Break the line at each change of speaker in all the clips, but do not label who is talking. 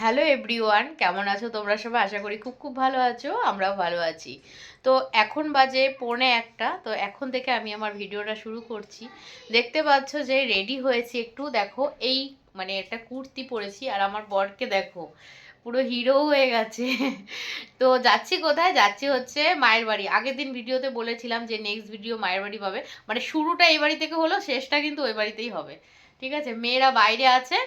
Hello everyone, কেমন আছো তোমরা সবাই? আশা করি খুব খুব ভালো আছো, আমরাও ভালো আছি। তো এখন বাজে 1:45। তো এখন থেকে আমি আমার ভিডিওটা শুরু করছি। দেখতে পাচ্ছ যে রেডি হয়েছি একটু, দেখো এই মানে একটা কুর্তি পরেছি আর আমার বরকে দেখো পুরো হিরো হয়ে গেছে। তো যাচ্ছি কোথায়? যাচ্ছি হচ্ছে মায়ের বাড়ি। আগের দিন ভিডিওতে বলেছিলাম যে নেক্সট ভিডিও মায়ের বাড়ি পাবে, মানে শুরুটা এই বাড়ি থেকে হলো, শেষটা কিন্তু ওই বাড়িতেই হবে। ঠিক আছে, মেয়েরা বাইরে আছে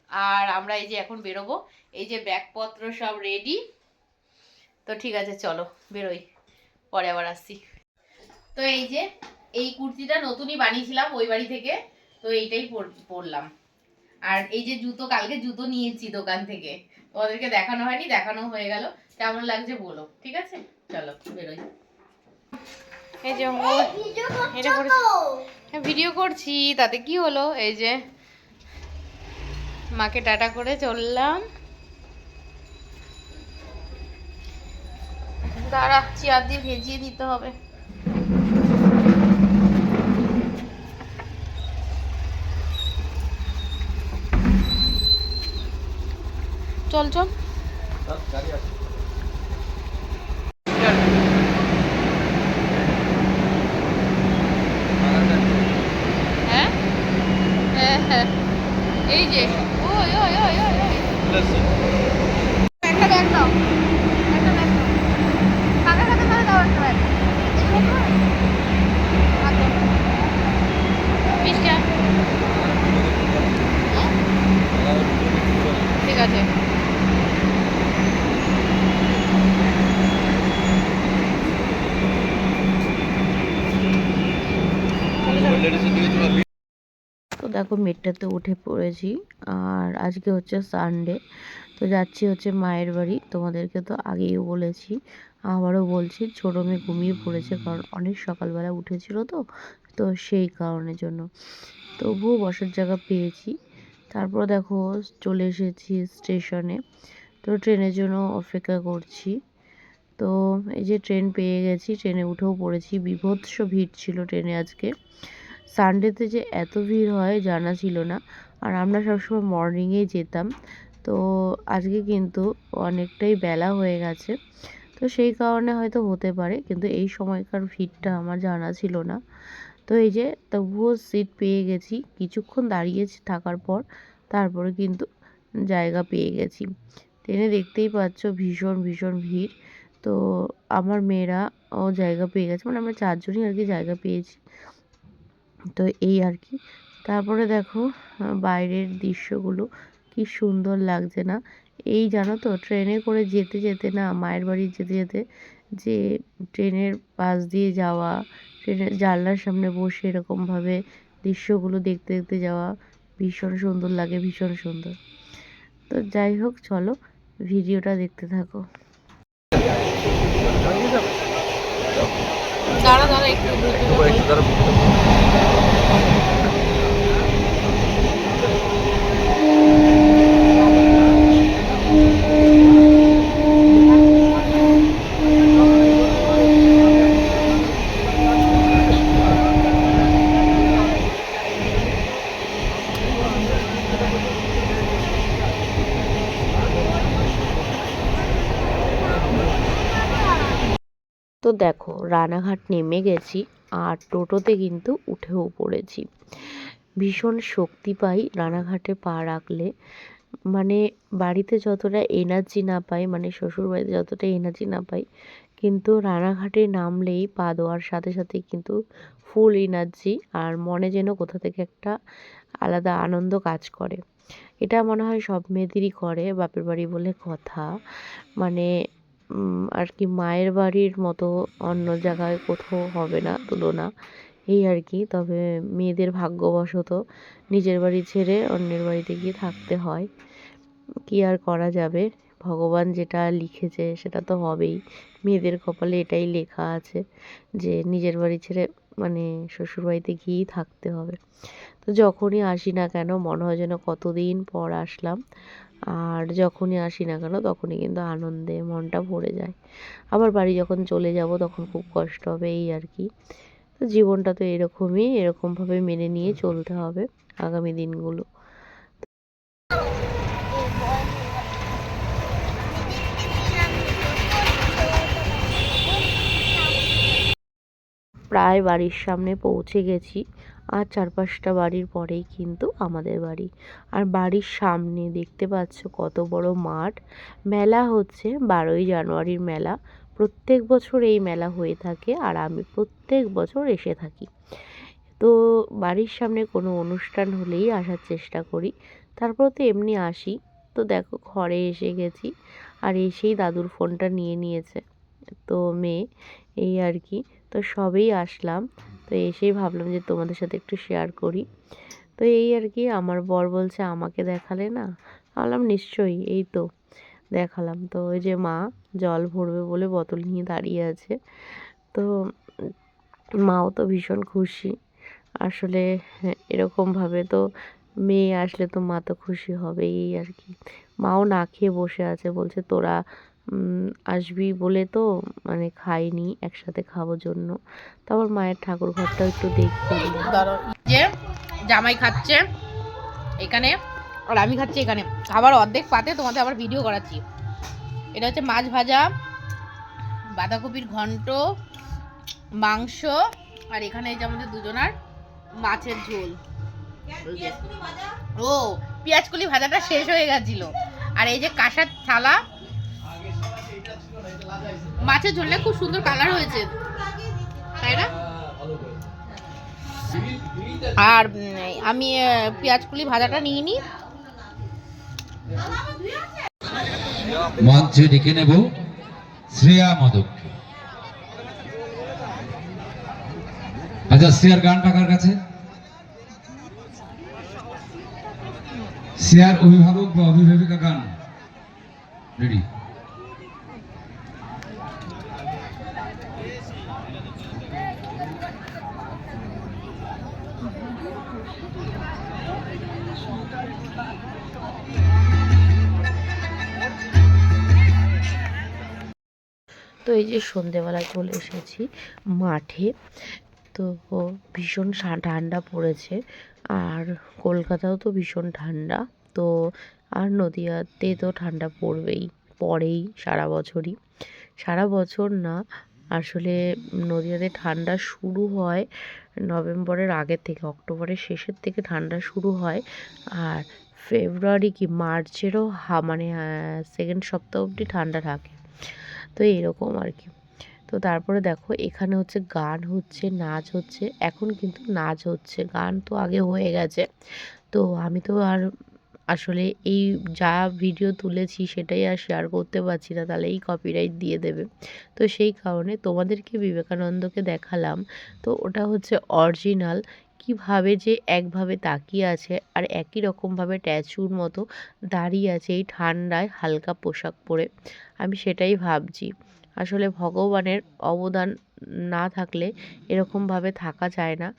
আর আমরা এই যে এখন বেরোবো। এই যে ব্যাগপত্র সব রেডি। তো ঠিক আছে, চলো বেরোই, পরে আবার আসছি। তো এই যে এই কুর্তিটা নতুনই বানিয়েছিলাম ওই বাড়ি থেকে, তো এইটাই পরলাম। আর এই যে জুতো, কালকে জুতো নিয়েছি দোকান থেকে, ওদেরকে দেখানো হয়নি, দেখানো হয়ে গেল। কেমন লাগছে বলো, ঠিক আছে? চলো বেরোই। এই যে এটা ভিডিও করছি, তাতে কি হলো? এই যে মাকে টাটা করে চললাম। দাঁড়া, চেয়ার দিয়ে ভেজিয়ে দিতে হবে। চল চল। হ্যাঁ হ্যাঁ হ্যাঁ, এই যে ওই ওই ওই ওই ওই একটা ব্যাগ দাও, একটা ব্যাগ দাও, কাকার কাছে তাহলে দাও একটা ব্যাগ। মিষ্টা, ঠিক আছে। তো দেখো মেটটাতে উঠে পড়েছি, আর আজকে হচ্ছে সানডে। তো যাচ্ছি হচ্ছে মায়ের বাড়ি, তোমাদেরকে তো আগেই বলেছি, আবারও বলছি, ছোটো মেয়ে ঘুমিয়ে পড়েছে কারণ অনেক সকালবেলা উঠেছিল। তো তো সেই কারণের জন্য তবুও বসার জায়গা পেয়েছি। তারপর দেখো চলে এসেছি স্টেশনে, তো ট্রেনের জন্য অপেক্ষা করছি। তো এই যে ট্রেন পেয়ে গেছি, ট্রেনে উঠেও পড়েছি। বীভৎস ভিড় ছিল ট্রেনে আজকে। সানডেতে যে এত ভিড় হয় জানা ছিল না, আর আমরা সবসময় মর্নিংয়েই যেতাম। তো আজকে কিন্তু অনেকটাই বেলা হয়ে গেছে, তো সেই কারণে হয়তো হতে পারে, কিন্তু এই সময়কার ভিড়টা আমার জানা ছিল না। তো এই যে তবুও সিট পেয়ে গেছি, কিছুক্ষণ দাঁড়িয়ে থাকার পর তারপরে কিন্তু জায়গা পেয়ে গেছি। ট্রেনে দেখতেই পাচ্ছ ভীষণ ভীষণ ভিড়। তো আমার মেয়েরা ও জায়গা পেয়ে গেছে, মানে আমরা চারজনই আর কি জায়গা পেয়েছি। তো এই আর কি। তারপরে দেখো বাইরের দৃশ্যগুলো কি সুন্দর লাগছে না? এই জানো তো, ট্রেনে করে যেতে যেতে না, মায়ের বাড়ি যেতে যেতে যে ট্রেনের পাশ দিয়ে যাওয়া, ট্রেনের জানলার সামনে বসে এরকমভাবে দৃশ্যগুলো দেখতে দেখতে যাওয়া ভীষণ সুন্দর লাগে, ভীষণ সুন্দর। তো যাই হোক, চলো ভিডিওটা দেখতে থাকো। দাঁড়া দাঁড়া একটু তো দেখো রানাঘাট নেমে গেছি, আর টোটোতে কিন্তু উঠেও পড়েছি। ভীষণ শক্তি পাই রানাঘাটে পা রাখলে, মানে বাড়িতে যতটা এনার্জি না পাই, মানে শ্বশুর বাড়িতে যতটা এনার্জি না পাই, কিন্তু রানাঘাটে নামলেই পা দেওয়ার সাথে সাথে কিন্তু ফুল এনার্জি, আর মনে যেন কোথা থেকে একটা আলাদা আনন্দ কাজ করে। এটা মনে হয় সব মেয়েদেরই করে, বাপের বাড়ি বলে কথা। মানে আর কি মায়ের বাড়ির মতো অন্য জায়গায় কোথাও হবে না তুলনা, এই আর কি। তবে মেয়েদের ভাগ্যবশত নিজের বাড়ি ছেড়ে অন্যের বাড়িতে গিয়ে থাকতে হয়, কি আর করা যাবে। ভগবান যেটা লিখেছে সেটা তো হবেই, মেয়েদের কপালে এটাই লেখা আছে যে নিজের বাড়ি ছেড়ে মানে শ্বশুরবাড়িতে গিয়েই থাকতে হবে। তো যখনই আসি না কেন মনে হয় যেন কতদিন পর আসলাম, আর যখনই আসি না কেন তখনই কিন্তু আনন্দে মনটা ভরে যায়। আবার বাড়ি যখন চলে যাব তখন খুব কষ্ট হবে, এই আর কি। তো জীবনটা তো এরকমই, এরকমভাবে মেনে নিয়ে চলতে হবে আগামী দিনগুলো। প্রায় বাড়ির সামনে পৌঁছে গেছি। আর 4-5টা বাড়ির পরেই কিন্তু আমাদের বাড়ি। আর বাড়ির সামনে দেখতে পাচ্ছ কত বড় মাঠ। মেলা হচ্ছে 12ই জানুয়ারির মেলা। প্রত্যেক বছর এই মেলা হয়ে থাকে আর আমি প্রত্যেক বছর এসে থাকি। তো বাড়ির সামনে কোনো অনুষ্ঠান হলেই আসার চেষ্টা করি। তারপর তো এমনি আসি। তো দেখো ঘরে এসে গেছি আর এসেই দাদুর ফোনটা নিয়ে নিয়েছে তো মেয়ে, এই আর কি। তো সবেই আসলাম, তো এসেই ভাবলাম যে তোমাদের সাথে একটু শেয়ার করি। তো এই আর কি, আমার বর বলছে আমাকে দেখালে না। ভাবলাম নিশ্চয়ই, এই তো দেখালাম। তো ওই যে মা জল ভরবে বলে বোতল নিয়ে দাঁড়িয়ে আছে। তো মাও তো ভীষণ খুশি আসলে। এরকমভাবে তো মেয়ে আসলে তো মা তো খুশি হবেই, এই আর কি। মাও না খেয়ে বসে আছে, বলছে তোরা আসবি বলে তো মানে খাইনি, একসাথে খাবো জন্য। তারপর মায়ের ঠাকুর ঘরটাও একটু দেখিয়ে দিলাম।
যে জামাই খাচ্ছে এখানে আর আমি খাচ্ছি এখানে, খাবার অর্ধেক পাতে তোমাদের আবার ভিডিও করাচ্ছি। এটা হচ্ছে মাছ ভাজা, বাঁধাকপির ঘন্ট, মাংস, আর এখানে এই যে আমাদের দুজনার মাছের ঝোল। ও পেঁয়াজকলি ভাজাটা শেষ হয়ে গেছিল। আর এই যে কাঁসার থালা, মাছের ঝোলটা খুব সুন্দর কালার হয়েছে, তাই না? আর আমি পেঁয়াজকলি ভাজাটা নিয়ে নিই।
মঞ্চে ডেকে নেব শ্রেয়া মাধব। আচ্ছা, শ্রেয়ার গানটা কার কাছে? শ্রেয়ার অভিভাবক বা অভিভাবিকা গান রেডি।
তো এই যে সন্ধেবেলা চলে এসেছি মাঠে। তো ভীষণ ঠান্ডা পড়েছে আর কলকাতাও তো ভীষণ ঠান্ডা। তো আর নদিয়াতে তো ঠান্ডা পড়েই সারা বছরই। সারা বছর না, আসলে নদিয়াতে ঠান্ডা শুরু হয় নভেম্বরের আগের থেকে, অক্টোবরের শেষের থেকে ঠান্ডা শুরু হয়। আর ফেব্রুয়ারি কি মার্চেরও মানে সেকেন্ড সপ্তাহ অবধি ঠান্ডা থাকে। তো এরকম আর কি। তো তারপরে দেখো এখানে হচ্ছে গান হচ্ছে, নাচ হচ্ছে। এখন কিন্তু নাচ হচ্ছে, গান তো আগে হয়ে গেছে। তো আমি তো আর আসলে এই যা ভিডিও তুলেছি সেটাই আর শেয়ার করতে পারছি না, তাহলে এই কপিরাইট দিয়ে দেবে। তো সেই কারণে তোমাদেরকে বিবেকানন্দকে দেখালাম। তো ওটা হচ্ছে অরিজিনাল, কিভাবে যে একভাবে তাকিয়ে আছে আর একই রকমভাবে স্ট্যাচুর মতো দাঁড়িয়ে আছে এই ঠান্ডায় হালকা পোশাক পরে। আমি সেটাই ভাবছি, আসলে ভগবানের অবদান না থাকলে এরকমভাবে থাকা যায় না।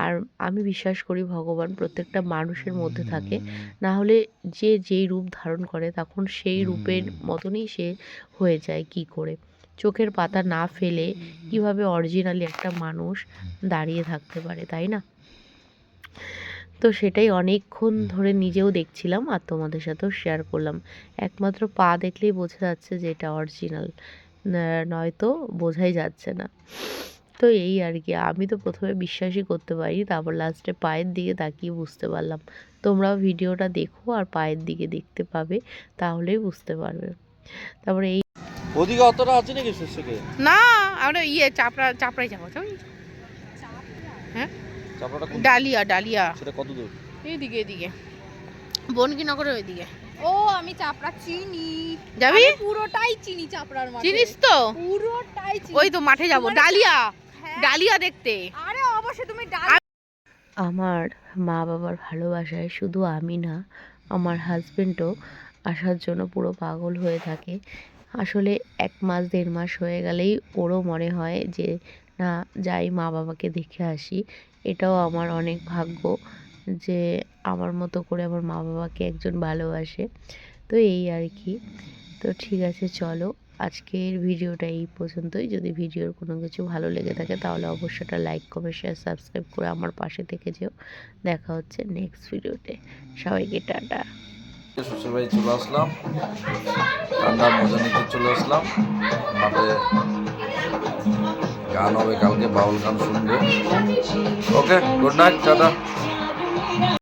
আর আমি বিশ্বাস করি ভগবান প্রত্যেকটা মানুষের মধ্যে থাকে, না হলে যে যেই রূপ ধারণ করে তখন সেই রূপের মতনই সে হয়ে যায়। কি করে চোখের পাতা না ফেলে কিভাবে অরিজিনালি একটা মানুষ দাঁড়িয়ে থাকতে পারে, তাই না? তো সেটাই অনেকক্ষণ ধরে নিজেও দেখছিলাম আর তোমাদের সাথেও শেয়ার করলাম। একমাত্র পা দেখলেই বোঝা যাচ্ছে যে এটা অরিজিনাল, নয়তো বোঝাই যাচ্ছে না। তো এই আর কি, আমি তো প্রথমে বিশ্বাসই করতে পারি, তারপর লাস্টে পায়ের দিকে তাকিয়ে বুঝতে পারলাম। তোমরাও ভিডিওটা দেখো আর পায়ের দিকে দেখতে পাবে, তাহলেই বুঝতে পারবে। তারপরে এই
ওদিকে অতটা আছে নাকি শস্যকে?
না আমরা চাপড়াই যাবো। হ্যাঁ
চাপড়াটা
ডালিয়া ডালিয়া
সেটা কত দূর?
এদিকে বনগীনগরের ওইদিকে।
ও আমি চাপড়া চিনি,
যাবি?
আমি পুরোটাই চিনি চাপড়ার মাঠে।
চিনিস তো?
পুরোটাই চিনি।
ওই তো মাঠে যাবো ডালিয়া,
হ্যাঁ।
ডালিয়া দেখতে।
আরে অবশ্যই তুমি
আমার মা বাবার ভালোবাসায় শুধু আমি না, আমার হাজবেন্ডও আসার জন্য পুরো পাগল হয়ে থাকে। আসলে 1 মাস 1.5 মাস হয়ে গেলেই ওরও মনে হয় যে না, যাই মা বাবাকে দেখে আসি। এটাও আমার অনেক ভাগ্য যে আমার মতো করে আমার মা বাবাকে একজন ভালোবাসে। তো এই আর কি। তো ঠিক আছে, চলো আজকের ভিডিওটা এই পর্যন্তই। যদি ভিডিওর কোনো কিছু ভালো লেগে থাকে তাহলে অবশ্যই একটা লাইক, কমেন্ট, শেয়ার, সাবস্ক্রাইব করে আমার পাশে থেকে যেও। দেখা হচ্ছে নেক্সট ভিডিওতে। সবাইকে টাটা।
শ্বশুর বাড়ি চলে আসলাম, ঠান্ডার মজা নিতে চলে আসলাম। মাঠে গান হবে কালকে, বাউল গান শুনবো। ওকে, গুড নাইট, টাটা।